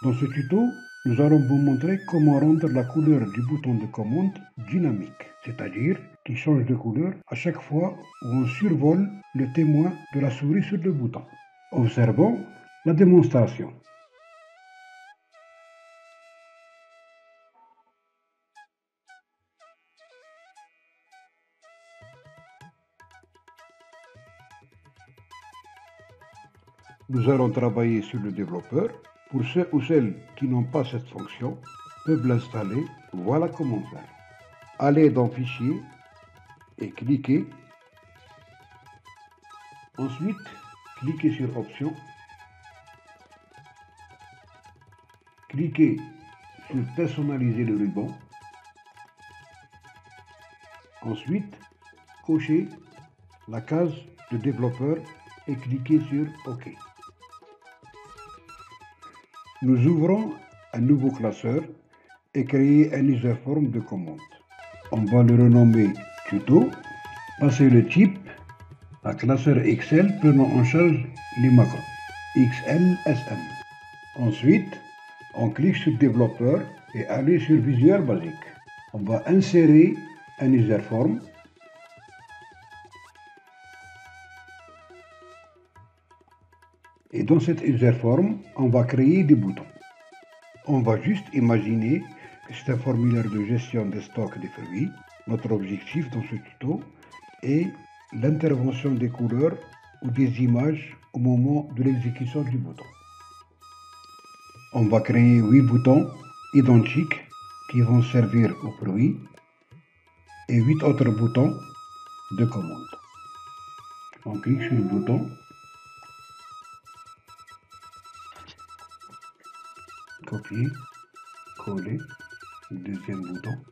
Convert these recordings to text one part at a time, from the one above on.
Dans ce tuto, nous allons vous montrer comment rendre la couleur du bouton de commande dynamique, c'est-à-dire qui change de couleur à chaque fois où on survole le témoin de la souris sur le bouton. Observons la démonstration. Nous allons travailler sur le développeur. Pour ceux ou celles qui n'ont pas cette fonction, peuvent l'installer. Voilà comment faire. Allez dans Fichier et cliquez. Ensuite, cliquez sur Options. Cliquez sur Personnaliser le ruban. Ensuite, cochez la case de développeur et cliquez sur OK. Nous ouvrons un nouveau classeur et créer un user form de commande. On va le renommer Tuto. Passez le type à classeur Excel prenant en charge les macros XL, SM. Ensuite, on clique sur Développeur et aller sur Visuel Basic. On va insérer un user form. Et dans cette user form, on va créer des boutons. On va juste imaginer que c'est un formulaire de gestion des stocks des fruits. Notre objectif dans ce tuto est l'intervention des couleurs ou des images au moment de l'exécution du bouton. On va créer 8 boutons identiques qui vont servir au fruit et 8 autres boutons de commande. On clique sur le bouton, copier, coller, deuxième bouton.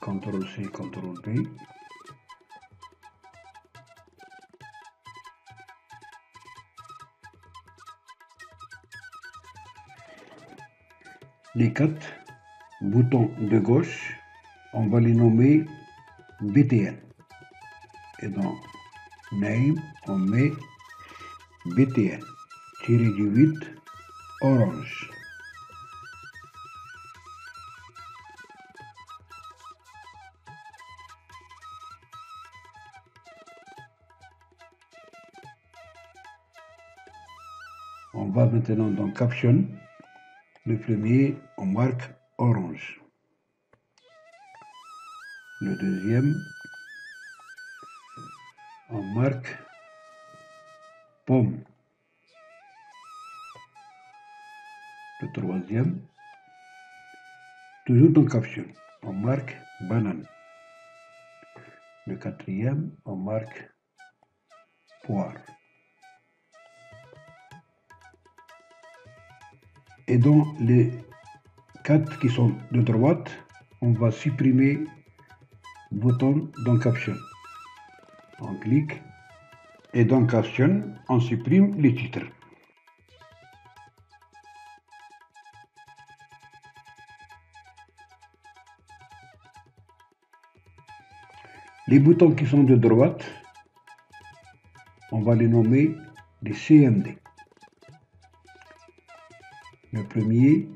CTRL-C, CTRL-V. Les 4 boutons de gauche, on va les nommer BTN. Et dans Name, on met BTN, tiré du 8, orange. On va maintenant dans Caption. Le premier, on marque orange. Le deuxième, on marque pomme. Le troisième, toujours dans Caption, on marque banane. Le quatrième, on marque poire. Et dans les 4 qui sont de droite, on va supprimer le bouton dans Caption. On clique et dans Caption, on supprime les titres. Les boutons qui sont de droite, on va les nommer des CMD. Le premier,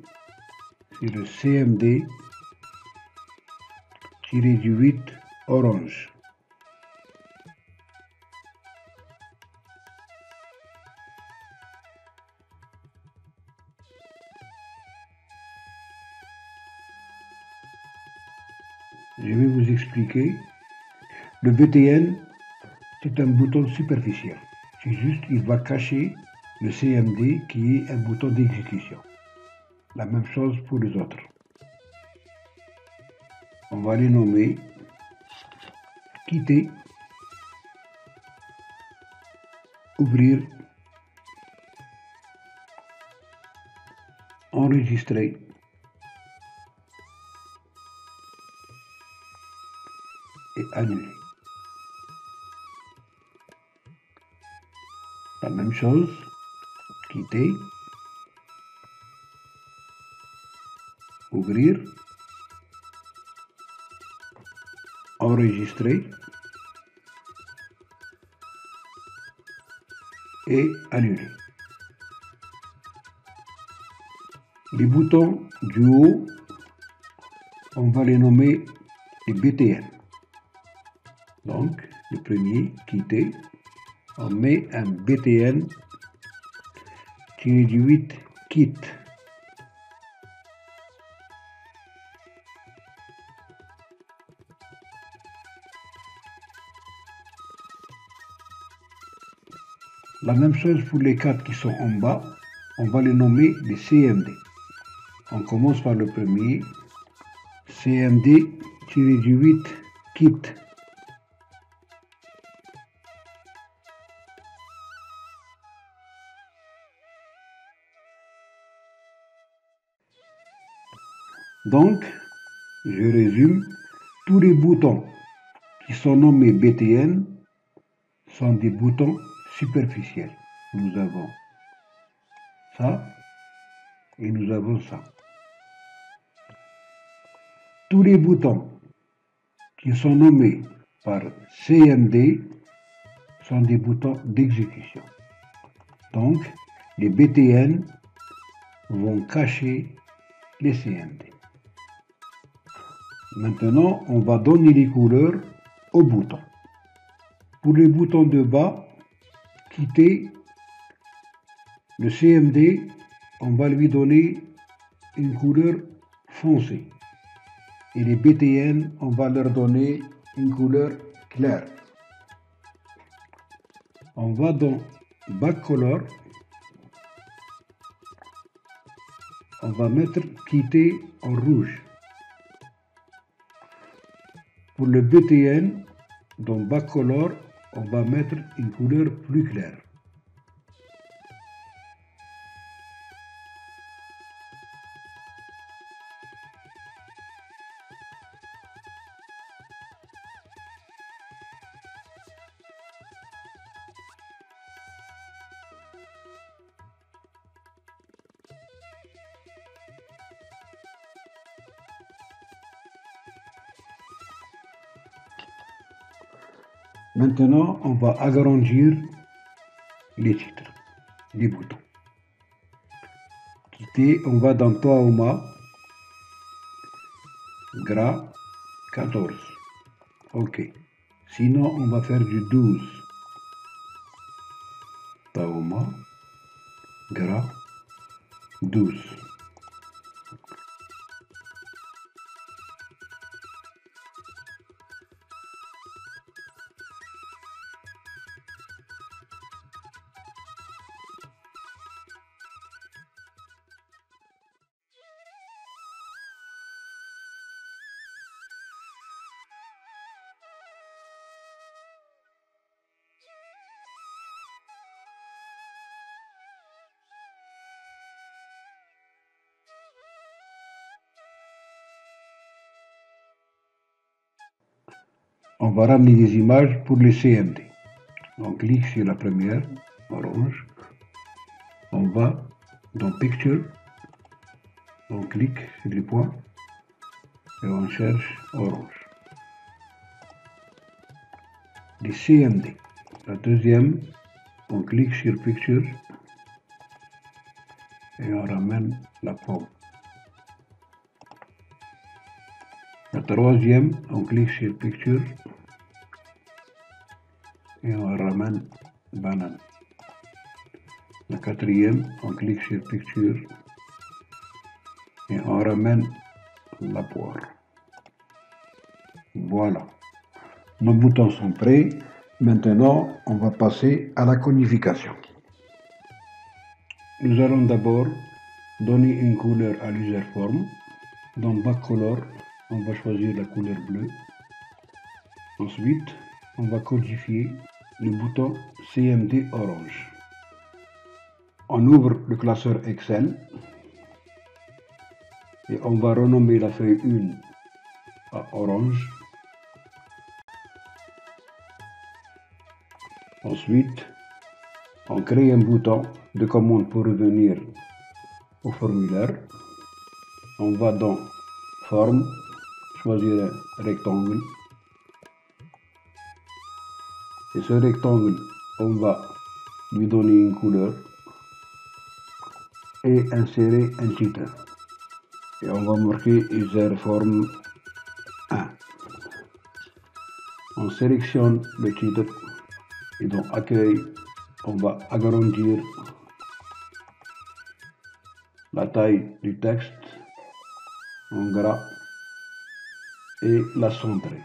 c'est le CMD tiré du 8 orange. Je vais vous expliquer. Le BTN, c'est un bouton superficiel. C'est juste qu'il va cacher le CMD qui est un bouton d'exécution. La même chose pour les autres. On va les nommer quitter, ouvrir, enregistrer, et annuler. La même chose, quitter, ouvrir, enregistrer et annuler. Les boutons du haut, on va les nommer les BTN. Donc, le premier, quitter, on met un BTN-8 quitte. La même chose pour les 4 qui sont en bas, on va les nommer les CMD. On commence par le premier, CMD-8 quitte. Donc, je résume, tous les boutons qui sont nommés BTN sont des boutons superficiels. Nous avons ça et nous avons ça. Tous les boutons qui sont nommés par CMD sont des boutons d'exécution. Donc, les BTN vont cacher les CMD. Maintenant, on va donner les couleurs aux boutons. Pour les boutons de bas, quitter le CMD, on va lui donner une couleur foncée. Et les BTN, on va leur donner une couleur claire. On va dans Back Color, on va mettre quitter en rouge. Pour le BTN, dans Back Color, on va mettre une couleur plus claire. Maintenant, on va agrandir les titres, les boutons. Quitter, on va dans Toaoma, gras 14. OK. Sinon, on va faire du 12. Toaoma, gras 12. On va ramener des images pour les CMD. On clique sur la première, orange. On va dans Picture. On clique sur les points et on cherche orange. Les CMD. La deuxième, on clique sur Picture et on ramène la pomme. La troisième, on clique sur Picture et on ramène banane. La quatrième, on clique sur Picture et on ramène la poire. Voilà. Nos boutons sont prêts. Maintenant, on va passer à la conification. Nous allons d'abord donner une couleur à l'userform. Dans Back Color, on va choisir la couleur bleue. Ensuite, on va codifier le bouton CMD orange. On ouvre le classeur Excel et on va renommer la feuille 1 à orange. Ensuite, on crée un bouton de commande pour revenir au formulaire. On va dans Forme, choisir un rectangle Et ce rectangle, on va lui donner une couleur et insérer un titre. Et on va marquer userform 1. On sélectionne le titre et dans accueil, on va agrandir la taille du texte en gras et la centrer.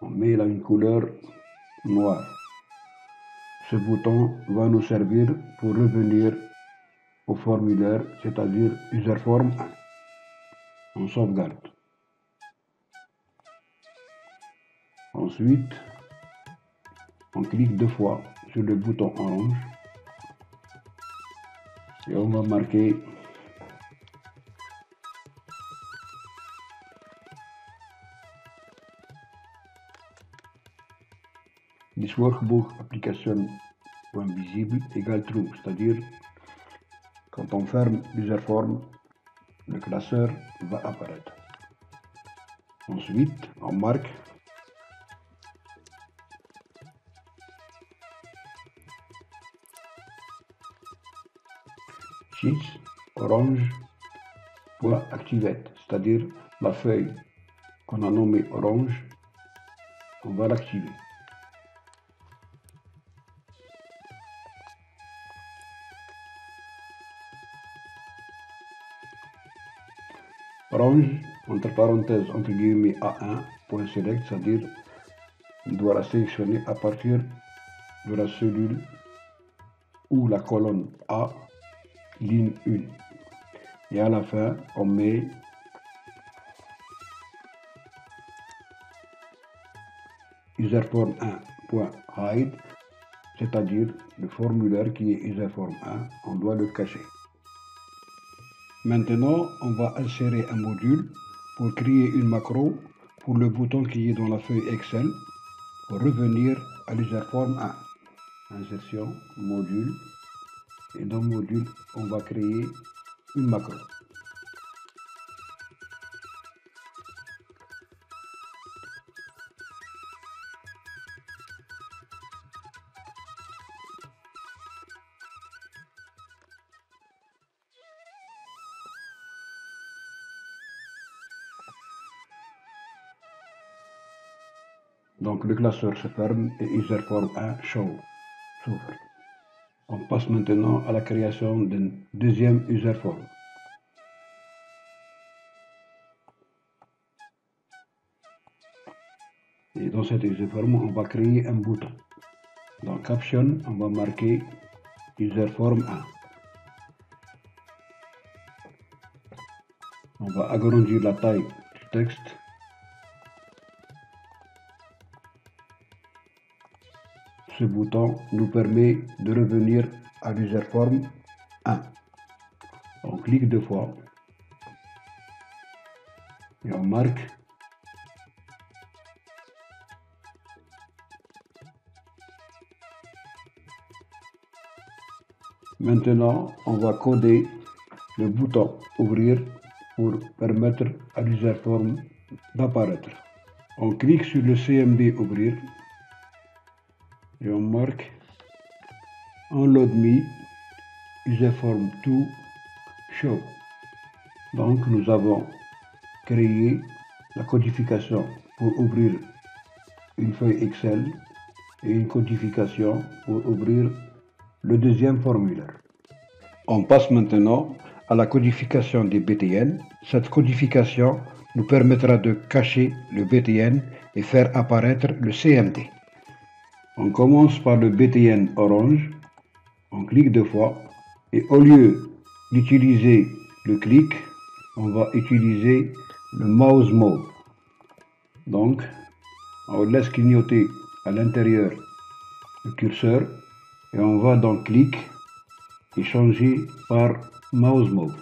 On met là une couleur noire. Ce bouton va nous servir pour revenir au formulaire, c'est-à-dire userform 1. On sauvegarde. Ensuite, on clique 2 fois sur le bouton orange et on va marquer This workbook application.visible égale true, c'est-à-dire quand on ferme l'userform, le classeur va apparaître. Ensuite, on marque sheets orange.activate, c'est-à-dire la feuille qu'on a nommée orange, on va l'activer. Orange, entre parenthèses, entre guillemets A1.select, c'est-à-dire on doit la sélectionner à partir de la cellule ou la colonne A, ligne 1. Et à la fin, on met userform1.hide, c'est-à-dire le formulaire qui est userform1, on doit le cacher. Maintenant, on va insérer un module pour créer une macro pour le bouton qui est dans la feuille Excel pour revenir à l'userform1. Insertion, module, et dans module, on va créer une macro. Donc le classeur se ferme et userform1 show s'ouvre. On passe maintenant à la création d'un deuxième userform. Et dans cet userform, on va créer un bouton. Dans caption, on va marquer userform1. On va agrandir la taille du texte. Ce bouton nous permet de revenir à l'userform 1. On clique 2 fois et on marque Maintenant, on va coder le bouton ouvrir pour permettre à l'userform d'apparaître. On clique sur le CMD ouvrir et on marque Unload Me userform 2 show. Donc nous avons créé la codification pour ouvrir une feuille Excel et une codification pour ouvrir le deuxième formulaire. On passe maintenant à la codification des BTN. Cette codification nous permettra de cacher le BTN et faire apparaître le CMD. On commence par le BTN orange, on clique 2 fois et au lieu d'utiliser le clic, on va utiliser le mouse move. Donc, on laisse clignoter à l'intérieur le curseur et on va dans clic et changer par mouse move.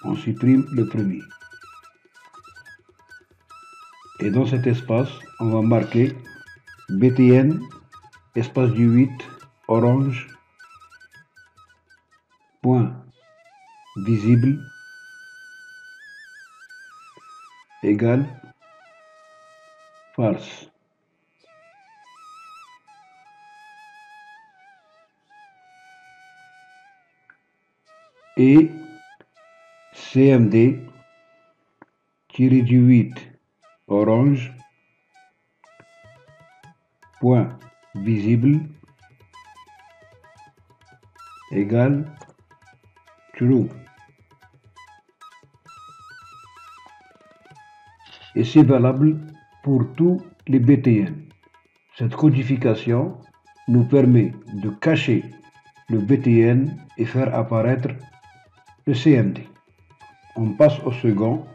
On supprime le premier. Et dans cet espace, on va marquer BTN, espace du 8, orange, point visible, égale false. et CMD-8 orange, point visible égale true. Et c'est valable pour tous les BTN. Cette codification nous permet de cacher le BTN et faire apparaître le CMD. On passe au second.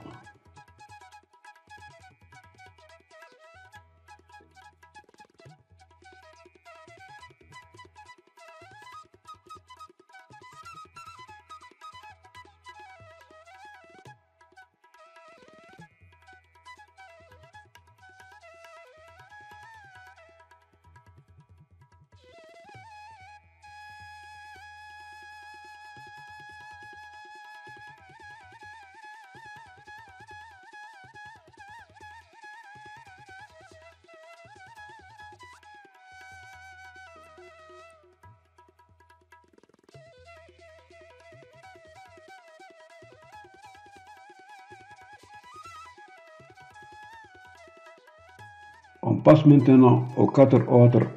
On passe maintenant aux 4 autres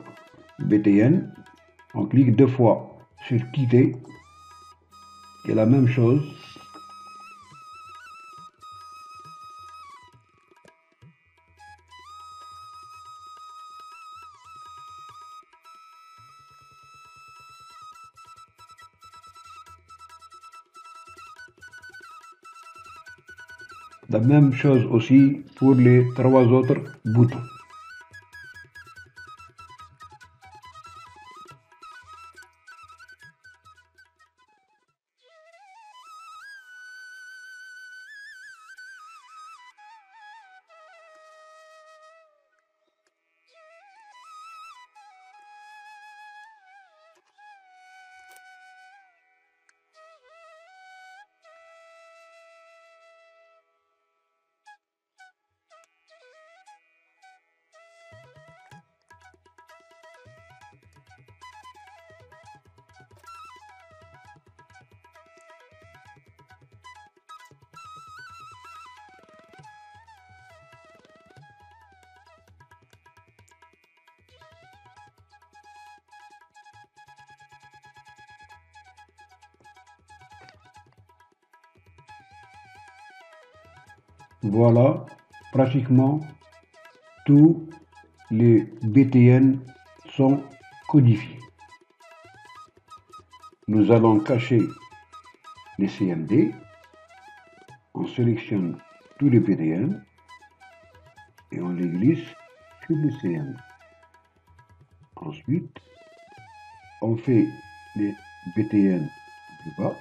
BTN. On clique 2 fois sur quitter. Et la même chose. La même chose aussi pour les 3 autres boutons. Voilà, pratiquement tous les BTN sont codifiés. Nous allons cacher les CMD. On sélectionne tous les BTN et on les glisse sur le CMD. Ensuite, on fait les BTN du bas.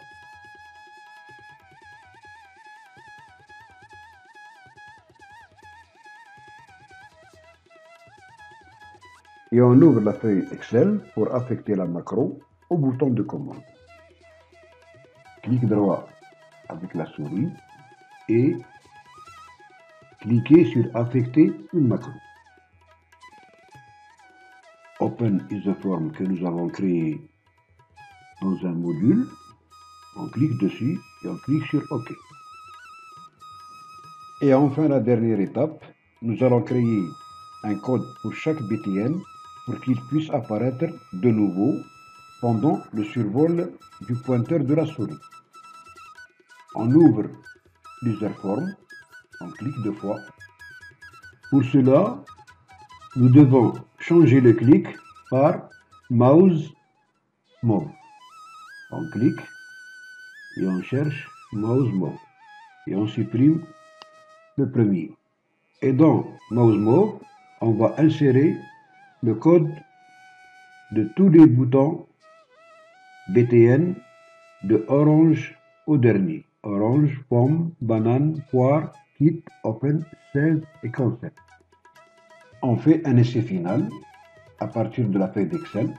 Et on ouvre la feuille Excel pour affecter la macro au bouton de commande. Clic droit avec la souris et cliquez sur affecter une macro. Open Isoform que nous avons créé dans un module. On clique dessus et on clique sur OK. Et enfin, la dernière étape, nous allons créer un code pour chaque BTN pour qu'il puisse apparaître de nouveau pendant le survol du pointeur de la souris. On ouvre l'userform, on clique 2 fois. Pour cela, nous devons changer le clic par mouse move. On clique et on cherche mouse move et on supprime le premier. Et dans mouse move, on va insérer le code de tous les boutons BTN de orange au dernier. Orange, pomme, banane, poire, kit, open, save et concept. On fait un essai final à partir de la feuille d'Excel.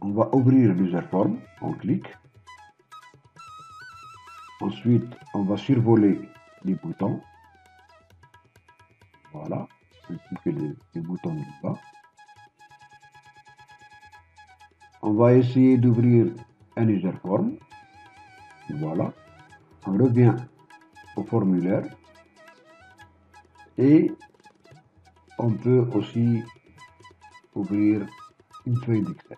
On va ouvrir l'userform, on clique. Ensuite, on va survoler les boutons. Voilà, ainsi que les boutons du bas. On va essayer d'ouvrir un userform. Voilà. On revient au formulaire et on peut aussi ouvrir une feuille d'Excel.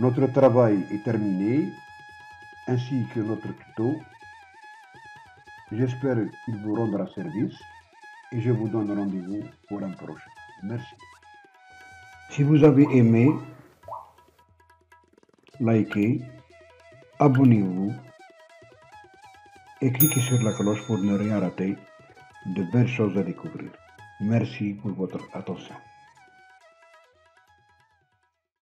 Notre travail est terminé, ainsi que notre tuto. J'espère qu'il vous rendra service et je vous donne rendez-vous pour un prochain. Merci. Si vous avez aimé, likez, abonnez-vous et cliquez sur la cloche pour ne rien rater de belles choses à découvrir. Merci pour votre attention.